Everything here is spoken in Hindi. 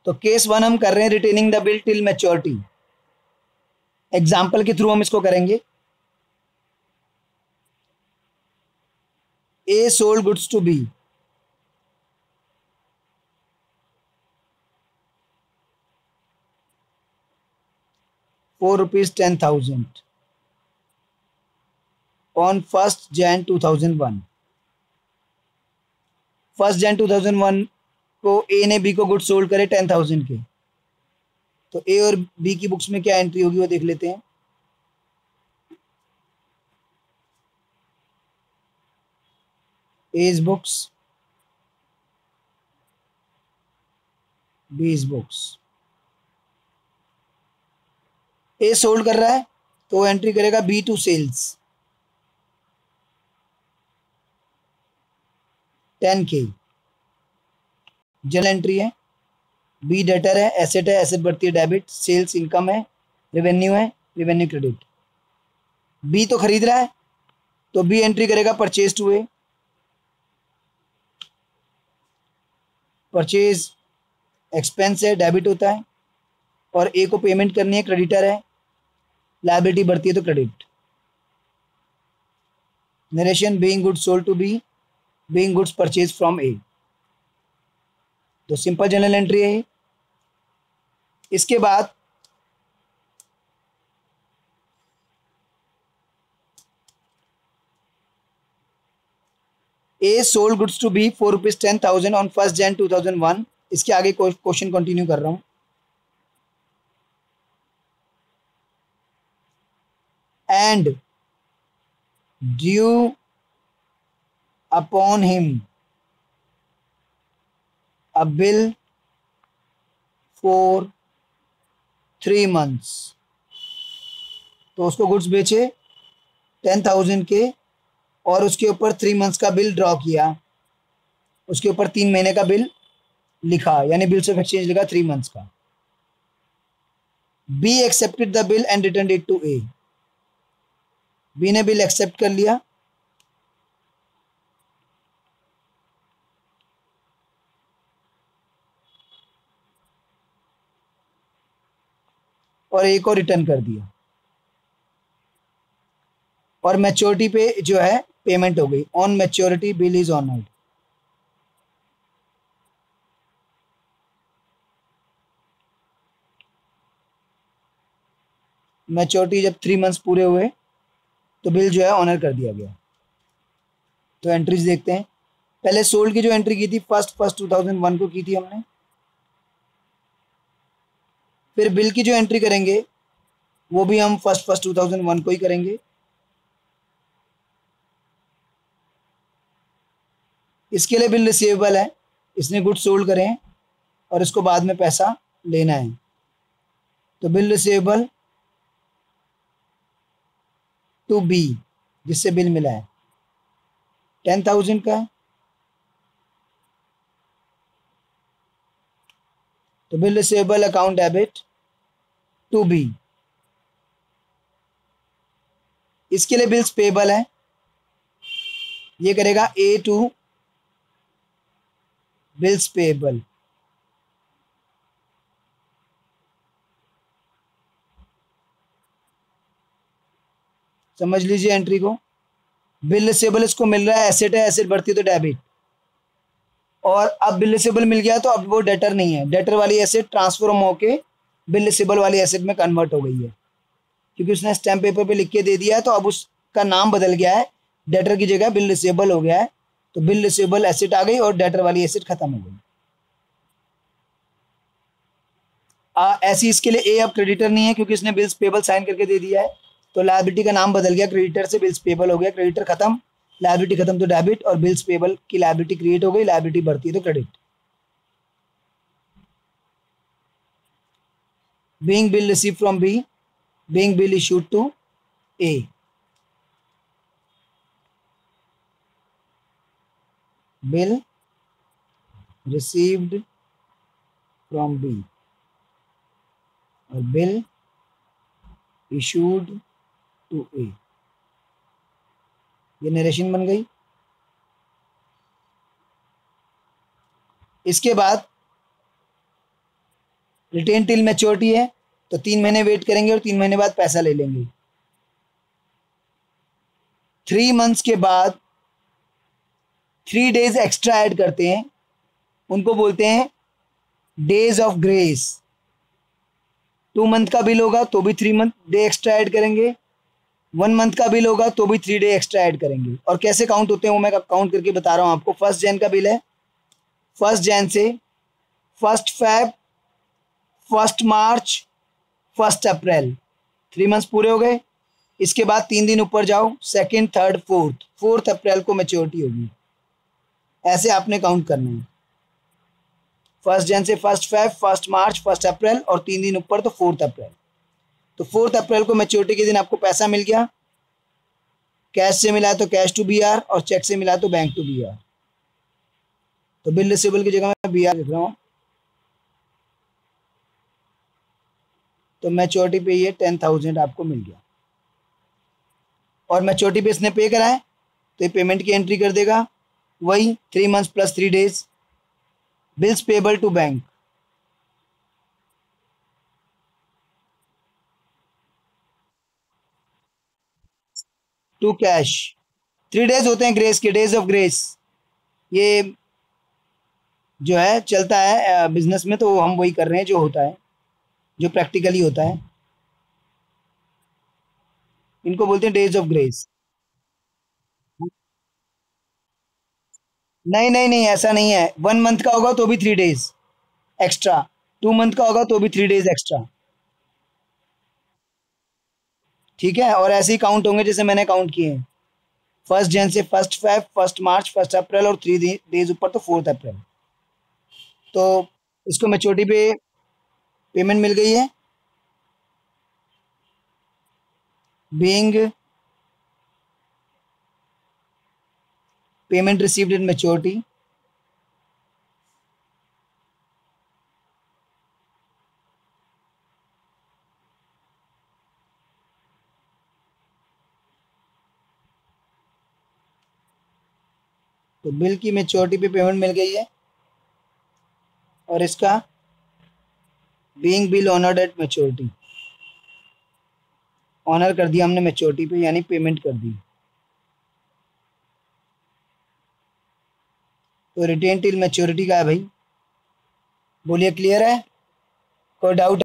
तो केस 1 हम कर रहे हैं retaining the bill till maturity. Example के थ्रू हम इसको करेंगे। A sold goods to B, ₹4,10,000 on 1st Jan 2001। 1st Jan 2001 को ए ने बी को गुड्स सोल्ड करे 10,000 के। तो ए और बी की बुक्स में क्या एंट्री होगी वो देख लेते हैं। A's books, B's books. A sold कर रहा है तो एंट्री करेगा B to sales 10K, journal entry है। बी डेटर है, एसेट है, एसेट बढ़ती है डेबिट, सेल्स इनकम है, रेवेन्यू है, रेवेन्यू क्रेडिट। बी तो खरीद रहा है तो बी एंट्री करेगा purchase to A, purchase expense है, डेबिट होता है, और ए को पेमेंट करनी है, क्रेडिटर है, लायबिलिटी बढ़ती है तो credit. Narration being goods sold to B, being goods purchase from A. तो सिंपल जनरल एंट्री है ये। इसके बाद A sold goods to B ₹4,10,000 on 1st Jan 2001। इसके आगे क्वेश्चन कंटिन्यू कर रहा हूं। And due upon him a bill for 3 months। तो उसको गुड्स बेचे 10,000 के और उसके ऊपर 3 मंथ्स का बिल ड्रॉ किया, उसके ऊपर 3 महीने का बिल लिखा, यानी बिल्स ऑफ एक्सचेंज लिखा 3 मंथ्स का। B accepted the bill and return it to A. B ने बिल एक्सेप्ट कर लिया और ए को रिटर्न कर दिया, और मैच्योरिटी पे जो है पेमेंट हो गई। On maturity bill is honoured. Maturity जब 3 मंथ्स पूरे हुए तो बिल जो है ऑनर कर दिया गया। तो एंट्रीज देखते हैं। पहले सोल्ड की जो एंट्री की थी 1st 2001 को की थी हमने। फिर बिल की जो एंट्री करेंगे वो भी हम 1st 2001 को ही करेंगे। इसके लिए बिल रिसीवेबल है, इसने गुड सोल्ड करे हैं और इसको बाद में पैसा लेना है। तो बिल रिसीवेबल टू बी, जिससे बिल मिला है 10,000 का है, तो bill receivable account debit to B. इसके लिए बिल्स पेबल है, ये करेगा ए टू बिल्स पेबल। समझ लीजिए एंट्री को। बिल रिसीवेबल इसको मिल रहा है, एसेट है, एसेट बढ़ती है तो डेबिट, और अब बिल रिसीवेबल मिल गया तो अब वो डेटर नहीं है, डेटर वाली एसेट ट्रांसफॉर्म होके बिल रिसीवेबल वाली एसेट में कन्वर्ट हो गई है, क्योंकि उसने स्टैम्प पेपर पे लिख के दे दिया है, तो अब उसका नाम बदल गया है, डेटर की जगह बिल रिसीवेबल हो गया है। तो बिल रिसीवेबल एसेट आ गई और डेटर वाली एसेट खत्म हो गई। ऐसी इसके लिए ए अब क्रेडिटर नहीं है, क्योंकि इसने बिल्स पेबल साइन करके दे दिया है, तो लायबिलिटी का नाम बदल गया, क्रेडिटर से बिल्स पेबल हो गया, क्रेडिटर खत्म, लायबिलिटी खत्म तो डेबिट, और बिल्स पेबल की लायबिलिटी क्रिएट हो गई, लायबिलिटी बढ़ती है तो credit. Being bill receive from B, being bill issued to A. Bill received from B और बिल इशूड टू ए, ये नरेशन बन गई। इसके बाद रिटेन टिल मैच्योरिटी है तो 3 महीने वेट करेंगे और 3 महीने बाद पैसा ले लेंगे। 3 मंथ्स के बाद 3 डेज एक्स्ट्रा ऐड करते हैं, उनको बोलते हैं डेज ऑफ ग्रेस। 2 मंथ का बिल होगा तो भी 3 मंथ डे एक्स्ट्रा ऐड करेंगे, 1 मंथ का बिल होगा तो भी 3 डे एक्स्ट्रा ऐड करेंगे। और कैसे काउंट होते हैं वो मैं काउंट करके बता रहा हूँ आपको। 1 जैन का बिल है, 1 जैन से 1 फेब, 1 मार्च, 1 अप्रैल, 3 मंथ्स पूरे हो गए। इसके बाद 3 दिन ऊपर जाओ, 2nd, 3rd, 4th अप्रैल को मैच्योरिटी होगी। ऐसे आपने काउंट करना है, 1 जैन से 1 फेब, 1 मार्च, 1 अप्रैल और 3 दिन ऊपर तो 4th अप्रैल। तो 4th अप्रैल को मैच्योरिटी के दिन आपको पैसा मिल गया। कैश से मिला है तो कैश टू BR और चेक से मिला है तो बैंक टू BR। तो बिल रिसीवेबल की जगह मैं BR लिख रहा हूँ। तो मैच्योरिटी पे ये 10,000 आपको मिल गया और मैच्योरिटी पे इसने पे करा है तो ये पेमेंट की एंट्री कर देगा, वही 3 months plus 3 days. Bills payable to bank, to cash. 3 days होते हैं ग्रेस के, डेज ऑफ ग्रेस। ये जो है चलता है बिजनेस में, तो हम वही कर रहे हैं जो होता है, जो प्रैक्टिकली होता है। इनको बोलते हैं डेज ऑफ ग्रेस। नहीं नहीं नहीं, ऐसा नहीं है। 1 मंथ का होगा तो भी 3 डेज एक्स्ट्रा, 2 मंथ का होगा तो भी 3 डेज एक्स्ट्रा। ठीक है, और ऐसे ही काउंट होंगे जैसे मैंने काउंट किए हैं। 1 जैन से 1 फेब, 1 मार्च, 1 अप्रैल और 3 डेज ऊपर तो 4th अप्रैल। तो इसको मैच्योरिटी पे पेमेंट मिल गई है। Being payment received in maturity, तो बिल की मैच्योरिटी पे पेमेंट मिल गई है और इसका being bill honoured at maturity, honour कर दिया हमने मैच्योरिटी पे, यानी पेमेंट कर दी। तो रिटेन टिल मैच्योरिटी का है भाई। बोलिए क्लियर है, कोई डाउट